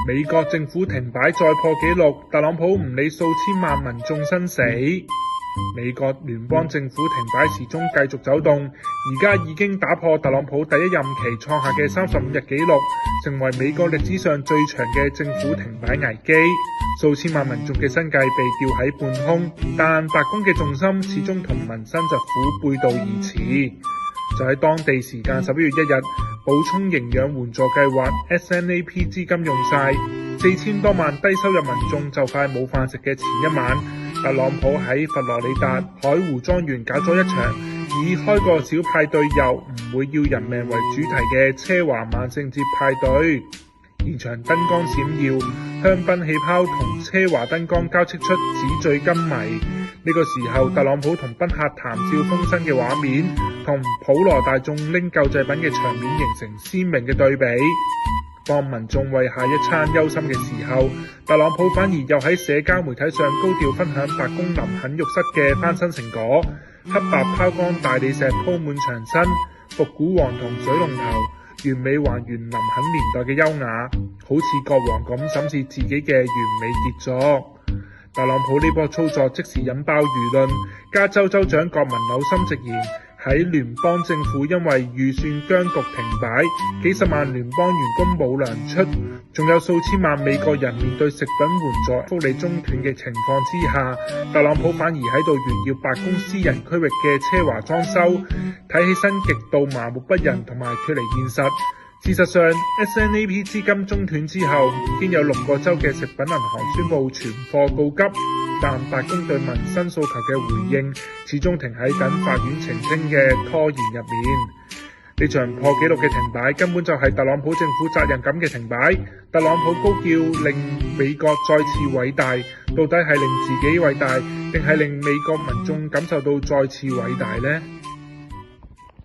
美國政府停擺再破紀錄，特朗普唔理數千萬民眾生死。美國聯邦政府停擺時鐘繼續走動，而家已經打破特朗普第一任期創下嘅35日紀錄，成為美國歷史上最長嘅政府停擺危機。數千萬民眾嘅生計被吊喺半空，但白宮嘅重心始終同民生疾苦背道而馳。就喺當地時間11月1日，補充營養援助計劃 SNAP 資金用晒，4000多萬低收入民眾就快冇飯食嘅前一晚，特朗普喺佛羅里達海湖莊園搞咗一場以開個小派對又唔會要人命為主題嘅奢華萬聖節派對。現場燈光閃耀，香檳氣泡同奢華燈光交織出紙醉金迷。呢個時候，特朗普同賓客談笑風生嘅畫面，同普羅大眾拎救濟品嘅場面形成鮮明嘅對比。當民眾為下一餐憂心嘅時候，特朗普反而又喺社交媒體上高調分享白宮林肯浴室嘅翻新成果，黑白拋光大理石鋪滿牆身，復古黃銅水龍頭，完美還原林肯年代嘅優雅，好似國王咁審視自己嘅完美傑作。特朗普呢波操作即時引爆輿論，加州州長國民紐森直言，喺聯邦政府因為預算僵局停擺，幾十萬聯邦員工冇糧出，仲有數千萬美國人面對食品援助福利中斷嘅情況之下，特朗普反而喺度炫耀白宮私人區域嘅奢華裝修，睇起身極度麻木不仁同埋脫離現實。事實上 SNAP 資金中斷之後，已經有6個州嘅食品銀行宣布存貨告急，但白宮對民生訴求嘅回應始終停喺等法院澄清嘅拖延入面。呢場破紀錄嘅停擺根本就係特朗普政府責任感嘅停擺。特朗普高叫令美國再次偉大，到底係令自己偉大，定係令美國民眾感受到再次偉大呢？